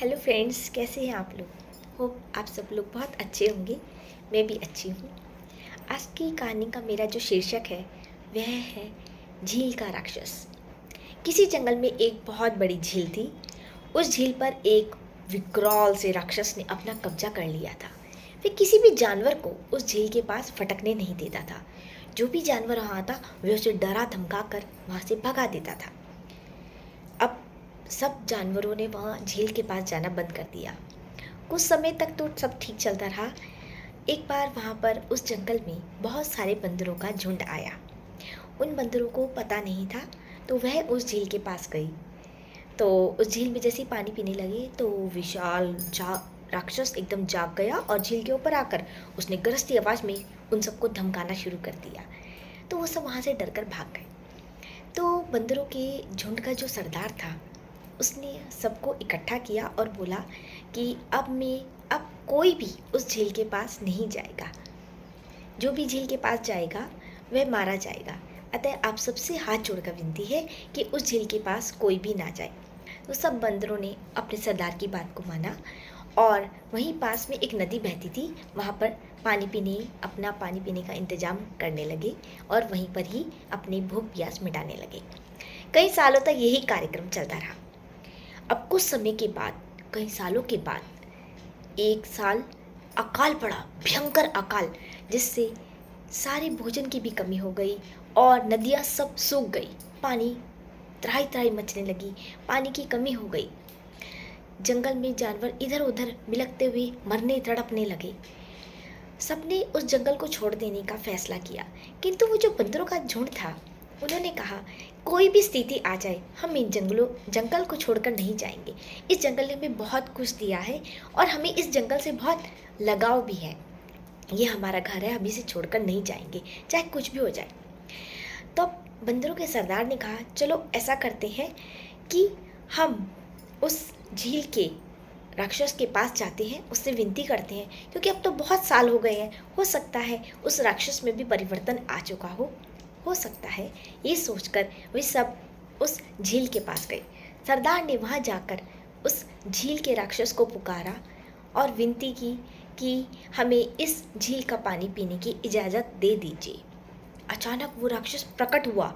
Hello friends, कैसे हैं आप लोग। होप आप सब लोग बहुत अच्छे होंगे। मैं भी अच्छी हूँ। आज की कहानी का मेरा जो शीर्षक है वह है झील का राक्षस। किसी जंगल में एक बहुत बड़ी झील थी। उस झील पर एक विकराल से राक्षस ने अपना कब्जा कर लिया था। वह किसी भी जानवर को उस झील के पास फटकने नहीं देता था। जो भी जानवर वहाँ आता वह उसे डरा धमका कर वहाँ से भगा देता था। अब सब जानवरों ने वहाँ झील के पास जाना बंद कर दिया। कुछ समय तक तो सब ठीक चलता रहा। एक बार वहाँ पर उस जंगल में बहुत सारे बंदरों का झुंड आया। उन बंदरों को पता नहीं था, तो वह उस झील के पास गई। तो उस झील में जैसे ही पानी पीने लगे तो विशाल राक्षस एकदम जाग गया और झील के ऊपर आकर उसने गरजती आवाज़ में उन सबको धमकाना शुरू कर दिया। तो वो सब वहाँ से डर कर भाग गए। तो बंदरों के झुंड का जो सरदार था उसने सबको इकट्ठा किया और बोला कि अब कोई भी उस झील के पास नहीं जाएगा। जो भी झील के पास जाएगा वह मारा जाएगा। अतः आप सबसे हाथ जोड़कर विनती है कि उस झील के पास कोई भी ना जाए। तो सब बंदरों ने अपने सरदार की बात को माना और वहीं पास में एक नदी बहती थी, वहाँ पर अपना पानी पीने का इंतजाम करने लगे और वहीं पर ही अपनी भूख प्यास मिटाने लगे। कई सालों तक यही कार्यक्रम चलता रहा। अब कुछ समय के बाद, कई सालों के बाद एक साल अकाल पड़ा, भयंकर अकाल, जिससे सारे भोजन की भी कमी हो गई और नदियाँ सब सूख गई। पानी त्राही त्राही मचने लगी, पानी की कमी हो गई। जंगल में जानवर इधर उधर बिलखते हुए मरने तड़पने लगे। सबने उस जंगल को छोड़ देने का फैसला किया, किंतु वो जो बंदरों का झुंड था उन्होंने कहा कोई भी स्थिति आ जाए हम इन जंगल को छोड़कर नहीं जाएंगे। इस जंगल ने हमें बहुत कुछ दिया है और हमें इस जंगल से बहुत लगाव भी है। ये हमारा घर है, हम इसे छोड़कर नहीं जाएंगे चाहे कुछ भी हो जाए। तो बंदरों के सरदार ने कहा चलो ऐसा करते हैं कि हम उस झील के राक्षस के पास जाते हैं, उससे विनती करते हैं, क्योंकि अब तो बहुत साल हो गए हैं, हो सकता है उस राक्षस में भी परिवर्तन आ चुका हो सकता है। ये सोचकर वे सब उस झील के पास गए। सरदार ने वहाँ जाकर उस झील के राक्षस को पुकारा और विनती की कि हमें इस झील का पानी पीने की इजाज़त दे दीजिए। अचानक वो राक्षस प्रकट हुआ,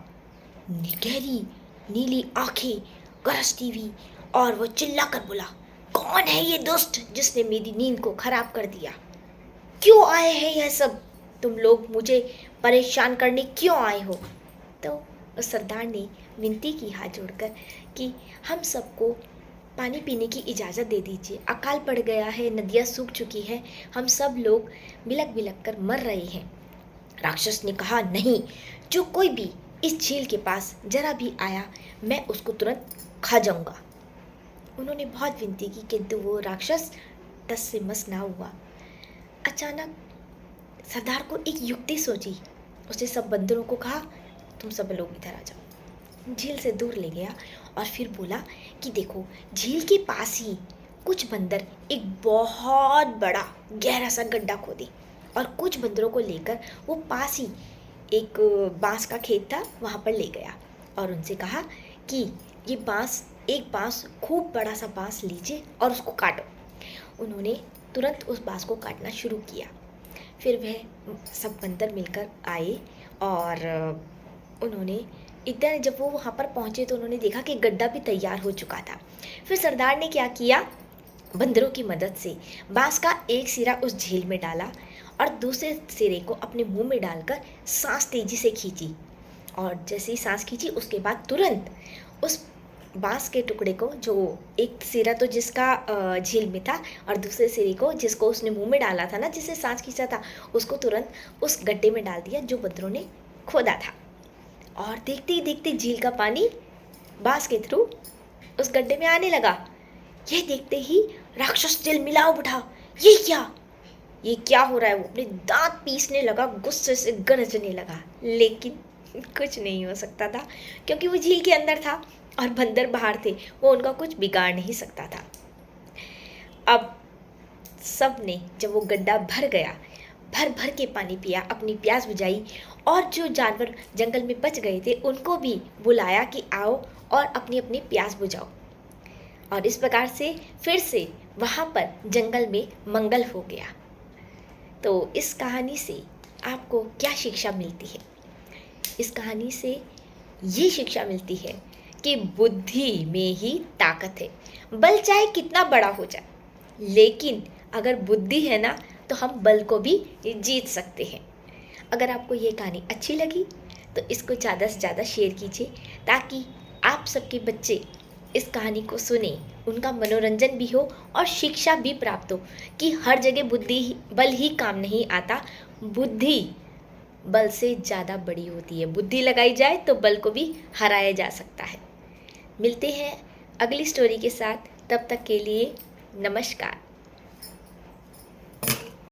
गहरी नीली आंखें, गरजती हुई, और वो चिल्लाकर बोला कौन है ये दुष्ट जिसने मेरी नींद को खराब कर दिया। क्यों आए हैं यह सब, तुम लोग मुझे परेशान करने क्यों आए हो। तो उस सरदार ने विनती की हाथ जोड़कर कि हम सबको पानी पीने की इजाज़त दे दीजिए, अकाल पड़ गया है, नदियाँ सूख चुकी है, हम सब लोग बिलख बिलख कर मर रहे हैं। राक्षस ने कहा नहीं, जो कोई भी इस झील के पास जरा भी आया मैं उसको तुरंत खा जाऊंगा। उन्होंने बहुत विनती की, किंतु वो राक्षस टस से मस ना हुआ। अचानक सरदार को एक युक्ति सोची। उसने सब बंदरों को कहा तुम सब लोग इधर आ जाओ। झील से दूर ले गया और फिर बोला कि देखो झील के पास ही कुछ बंदर एक बहुत बड़ा गहरा सा गड्ढा खोदे और कुछ बंदरों को लेकर वो पास ही एक बांस का खेत था वहाँ पर ले गया और उनसे कहा कि ये एक बांस खूब बड़ा सा बांस लीजिए और उसको काटो। उन्होंने तुरंत उस बांस को काटना शुरू किया। फिर वह सब बंदर मिलकर आए और उन्होंने इधर जब वो वहाँ पर पहुँचे तो उन्होंने देखा कि गड्ढा भी तैयार हो चुका था। फिर सरदार ने क्या किया, बंदरों की मदद से बांस का एक सिरा उस झील में डाला और दूसरे सिरे को अपने मुंह में डालकर सांस तेजी से खींची और जैसे ही सांस खींची उसके बाद तुरंत उस बांस के टुकड़े को, जो एक सिरा तो जिसका झील में था और दूसरे सिरे को जिसको उसने मुंह में डाला था ना, जिससे सांस खींचा था, उसको तुरंत उस गड्ढे में डाल दिया जो बंदरों ने खोदा था। और देखते ही देखते झील का पानी बांस के थ्रू उस गड्ढे में आने लगा। यह देखते ही राक्षस तिलमिला उठा, ये क्या हो रहा है। वो अपने दांत पीसने लगा, गुस्से से गरजने लगा, लेकिन कुछ नहीं हो सकता था क्योंकि वो झील के अंदर था और बंदर बाहर थे, वो उनका कुछ बिगाड़ नहीं सकता था। अब सब ने जब वो गड्ढा भर गया, भर भर के पानी पिया, अपनी प्यास बुझाई और जो जानवर जंगल में बच गए थे उनको भी बुलाया कि आओ और अपनी अपनी प्यास बुझाओ। और इस प्रकार से फिर से वहाँ पर जंगल में मंगल हो गया। तो इस कहानी से आपको क्या शिक्षा मिलती है? इस कहानी से ये शिक्षा मिलती है कि बुद्धि में ही ताकत है। बल चाहे कितना बड़ा हो जाए, लेकिन अगर बुद्धि है ना तो हम बल को भी जीत सकते हैं। अगर आपको ये कहानी अच्छी लगी तो इसको ज़्यादा से ज़्यादा शेयर कीजिए, ताकि आप सबके बच्चे इस कहानी को सुने, उनका मनोरंजन भी हो और शिक्षा भी प्राप्त हो कि हर जगह बल ही काम नहीं आता, बुद्धि बल से ज़्यादा बड़ी होती है। बुद्धि लगाई जाए तो बल को भी हराया जा सकता है। मिलते हैं अगली स्टोरी के साथ, तब तक के लिए नमस्कार।